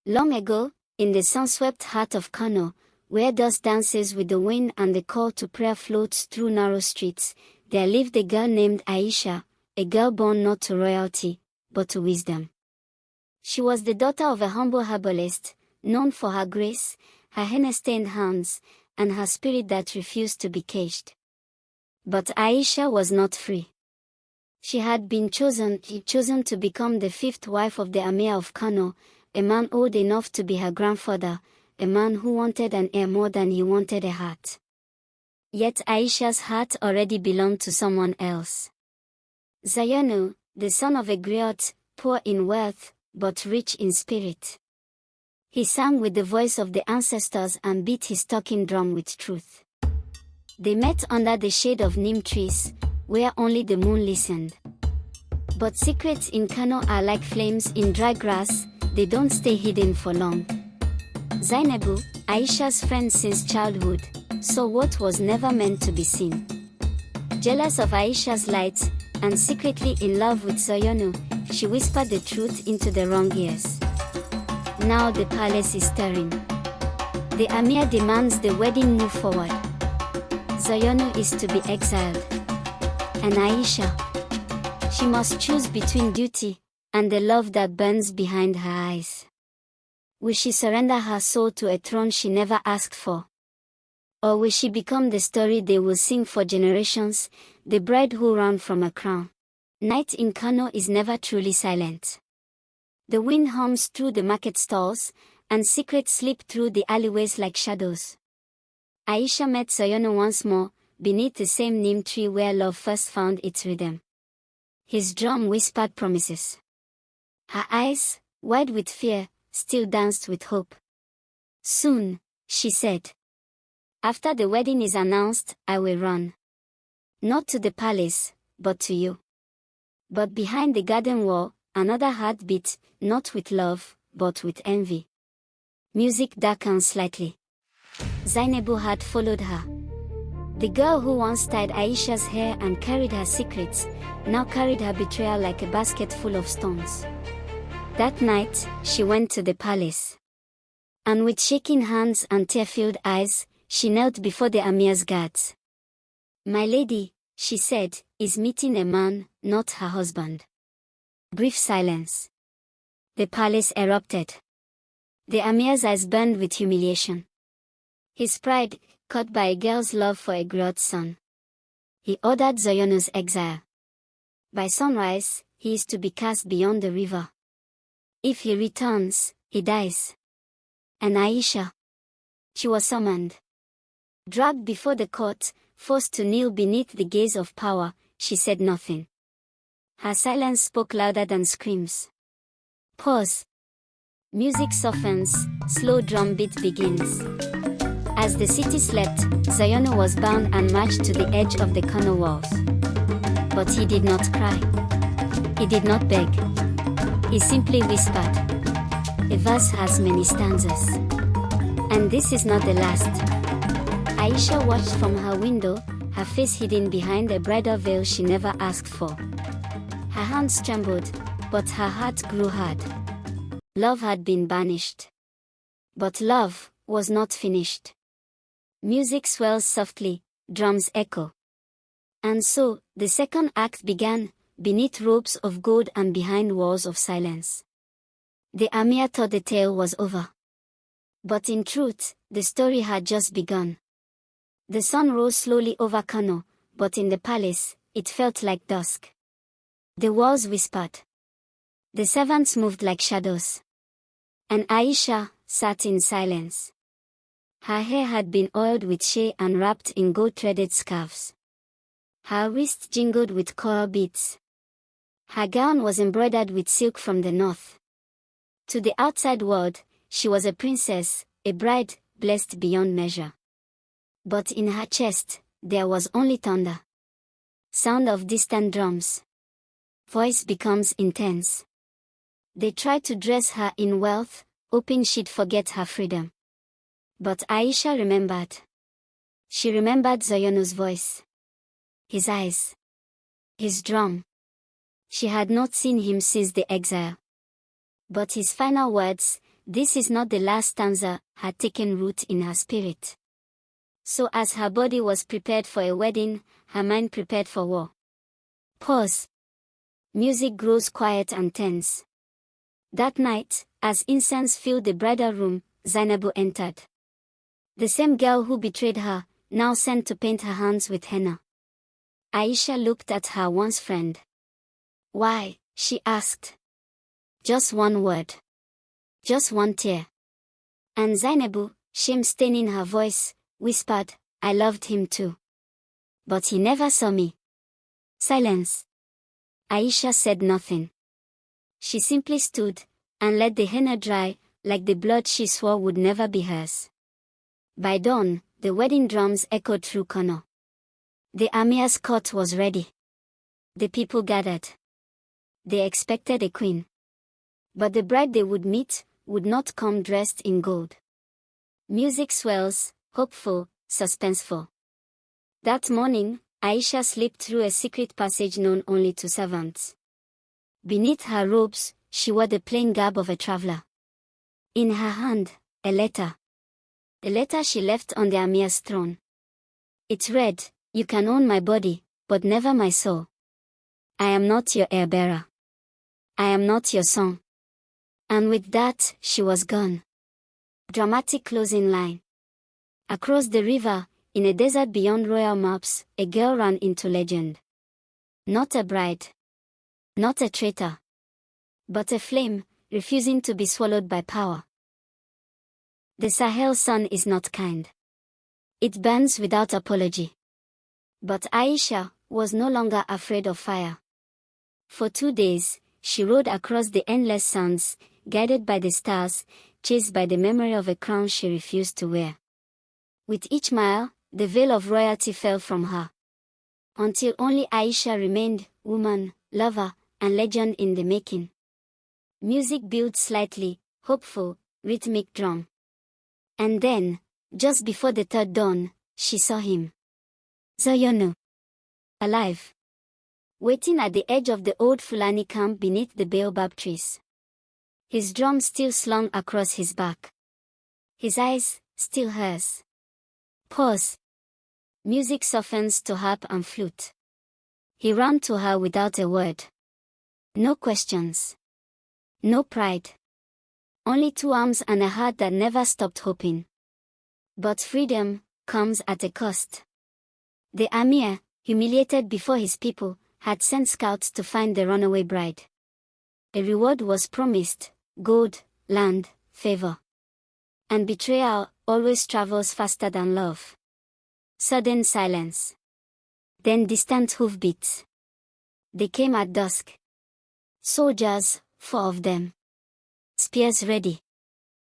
Long ago, in the sun-swept heart of Kano, where dust dances with the wind and the call to prayer floats through narrow streets, there lived a girl named Aisha, a girl born not to royalty, but to wisdom. She was the daughter of a humble herbalist, known for her grace, her henna-stained hands, and her spirit that refused to be caged. But Aisha was not free. She had been chosen to become the fifth wife of the Emir of Kano, a man old enough to be her grandfather, a man who wanted an heir more than he wanted a heart. Yet Aisha's heart already belonged to someone else. Zayyanu, the son of a griot, poor in wealth, but rich in spirit. He sang with the voice of the ancestors and beat his talking drum with truth. They met under the shade of neem trees, where only the moon listened. But secrets in Kano are like flames in dry grass, they don't stay hidden for long. Zainabu, Aisha's friend since childhood, saw what was never meant to be seen. Jealous of Aisha's light, and secretly in love with Zayyanu, she whispered the truth into the wrong ears. Now the palace is stirring. The Emir demands the wedding move forward. Zayyanu is to be exiled. And Aisha, she must choose between duty and the love that burns behind her eyes. Will she surrender her soul to a throne she never asked for? Or will she become the story they will sing for generations, the bride who ran from a crown? Night in Kano is never truly silent. The wind hums through the market stalls, and secrets slip through the alleyways like shadows. Aisha met Zayyanu once more, beneath the same neem tree where love first found its rhythm. His drum whispered promises. Her eyes, wide with fear, still danced with hope. Soon, she said. After the wedding is announced, I will run. Not to the palace, but to you. But behind the garden wall, another heart beat, not with love, but with envy. Music darkened slightly. Zainabu had followed her. The girl who once tied Aisha's hair and carried her secrets, now carried her betrayal like a basket full of stones. That night, she went to the palace. And with shaking hands and tear-filled eyes, she knelt before the Emir's guards. My lady, she said, is meeting a man, not her husband. Brief silence. The palace erupted. The Emir's eyes burned with humiliation. His pride, caught by a girl's love for a griot son. He ordered Zayyanu's exile. By sunrise, he is to be cast beyond the river. If he returns, he dies. And Aisha? She was summoned. Dragged before the court, forced to kneel beneath the gaze of power, she said nothing. Her silence spoke louder than screams. Pause. Music softens, slow drum beat begins. As the city slept, Zayyanu was bound and marched to the edge of the Kano walls. But he did not cry. He did not beg. He simply whispered. A verse has many stanzas. And this is not the last. Aisha watched from her window, her face hidden behind a bridal veil she never asked for. Her hands trembled, but her heart grew hard. Love had been banished. But love was not finished. Music swells softly, drums echo. And so, the second act began, beneath robes of gold and behind walls of silence. The Emir thought the tale was over. But in truth, the story had just begun. The sun rose slowly over Kano, but in the palace, it felt like dusk. The walls whispered. The servants moved like shadows. And Aisha sat in silence. Her hair had been oiled with shea and wrapped in gold-threaded scarves. Her wrists jingled with coral beads. Her gown was embroidered with silk from the north. To the outside world, she was a princess, a bride, blessed beyond measure. But in her chest, there was only thunder. Sound of distant drums. Voice becomes intense. They tried to dress her in wealth, hoping she'd forget her freedom. But Aisha remembered. She remembered Zayyanu's voice. His eyes. His drum. She had not seen him since the exile. But his final words, this is not the last stanza, had taken root in her spirit. So as her body was prepared for a wedding, her mind prepared for war. Pause. Music grows quiet and tense. That night, as incense filled the bridal room, Zainabu entered. The same girl who betrayed her, now sent to paint her hands with henna. Aisha looked at her once friend. Why? She asked. Just one word. Just one tear. And Zainabu, shame staining her voice, whispered, I loved him too. But he never saw me. Silence. Aisha said nothing. She simply stood, and let the henna dry, like the blood she swore would never be hers. By dawn, the wedding drums echoed through Kano. The Emir's court was ready. The people gathered. They expected a queen. But the bride they would meet would not come dressed in gold. Music swells, hopeful, suspenseful. That morning, Aisha slipped through a secret passage known only to servants. Beneath her robes, she wore the plain garb of a traveler. In her hand, a letter. A letter she left on the Emir's throne. It read, You can own my body, but never my soul. I am not your heir-bearer. I am not your son. And with that, she was gone. Dramatic closing line. Across the river, in a desert beyond royal maps, a girl ran into legend. Not a bride. Not a traitor. But a flame, refusing to be swallowed by power. The Sahel sun is not kind. It burns without apology. But Aisha was no longer afraid of fire. For 2 days, she rode across the endless sands, guided by the stars, chased by the memory of a crown she refused to wear. With each mile, the veil of royalty fell from her. Until only Aisha remained, woman, lover, and legend in the making. Music built slightly, hopeful, rhythmic drum. And then, just before the third dawn, she saw him. Zayyanu. Alive. Waiting at the edge of the old Fulani camp beneath the baobab trees. His drum still slung across his back. His eyes, still hers. Pause. Music softens to harp and flute. He ran to her without a word. No questions. No pride. Only 2 arms and a heart that never stopped hoping. But freedom comes at a cost. The Emir, humiliated before his people, had sent scouts to find the runaway bride. A reward was promised, gold, land, favor. And betrayal always travels faster than love. Sudden silence. Then distant hoofbeats. They came at dusk. Soldiers, 4 of them. Spears ready.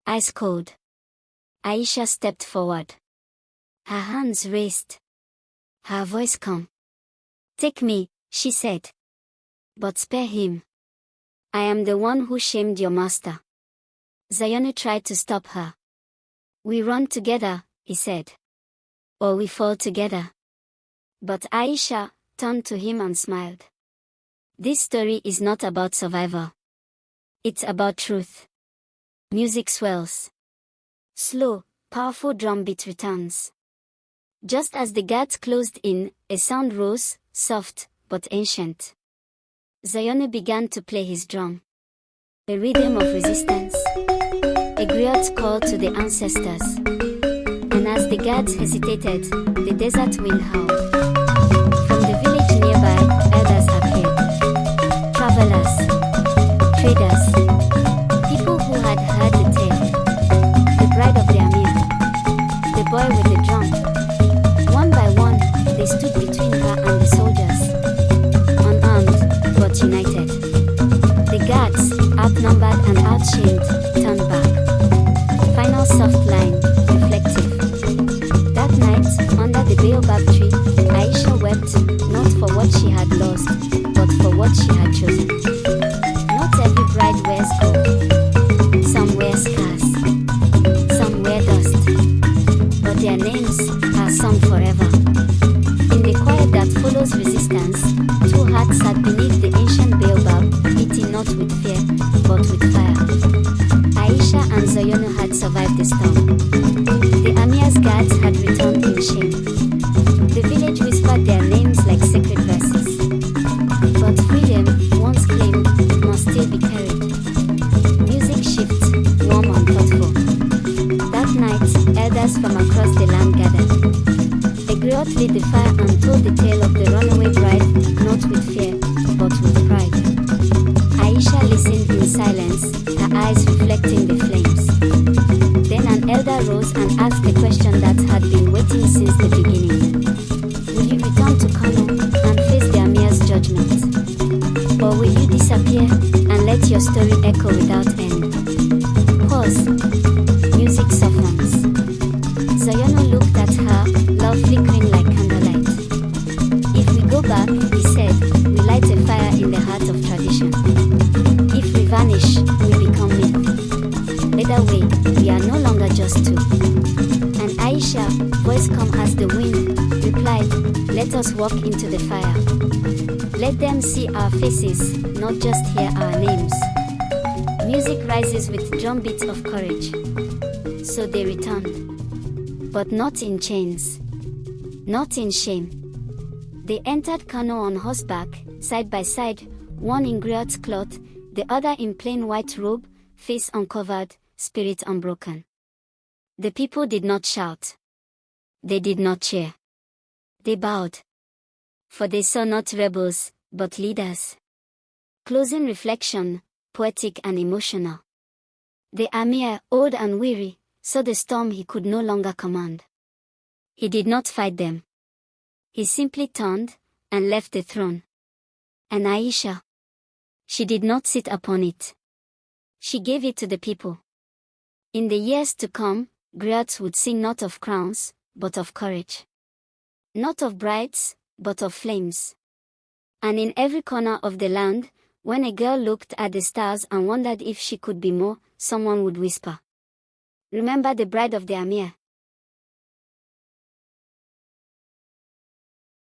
Ice cold. Aisha stepped forward. Her hands raised. Her voice calm. Take me, she said. But spare him. I am the one who shamed your master. Zayyanu tried to stop her. We run together, he said. Or we fall together. But Aisha turned to him and smiled. This story is not about survival. It's about truth. Music swells. Slow, powerful drum beat returns. Just as the guards closed in, a sound rose, soft, but ancient. Zayyanu began to play his drum. A rhythm of resistance. A griot call to the ancestors. And as the guards hesitated, the desert wind howled. From the village nearby, elders appeared. Travelers. Traders. People who had heard the tale. The bride of the Emir. The boy with the drum. One by one, they stood between her and the soldiers. Unarmed, but united. The guards, outnumbered and outshamed, turned back. Final soft line, reflective. That night, under the baobab tree, Aisha wept, not for what she had lost, but for what she had chosen. Not every bride wears gold. Some wear scars. Some wear dust. But their names are sung forever. In the quiet that follows resistance, 2 hearts sat beneath the ancient baobab, beating not with fear, but with fire. Aisha Zayyanu had survived the storm. The Emir's guards had returned in shame. The village whispered their names like sacred verses. But freedom, once claimed, must still be carried. Music shifts, warm and thoughtful. That night, elders from across the land gathered. The griot lit the fire and told the tale of the runaway bride, not with fear, but with pride. Aisha listened in silence, her eyes reflecting the flames. Then an elder rose and asked the question that had been waiting since the beginning. Will you return to Kano and face the Emir's judgment? Or will you disappear and let your story echo without end? Pause. Music softens. Zayyanu looked at her, love flickering like candlelight. If we go back, he said, we light a fire in the heart of tradition. If we vanish, we become myth. Either way, we are no longer just two. And Aisha, voice calm as the wind, replied, let us walk into the fire. Let them see our faces, not just hear our names. Music rises with drumbeats of courage. So they returned. But not in chains. Not in shame. They entered Kano on horseback, side by side, one in griot cloth, the other in plain white robe, face uncovered, spirit unbroken. The people did not shout. They did not cheer. They bowed. For they saw not rebels, but leaders. Closing reflection, poetic and emotional. The Emir, old and weary, saw the storm he could no longer command. He did not fight them. He simply turned, and left the throne. And Aisha? She did not sit upon it. She gave it to the people. In the years to come, griots would sing not of crowns, but of courage. Not of brides, but of flames. And in every corner of the land, when a girl looked at the stars and wondered if she could be more, someone would whisper, remember the bride of the Emir.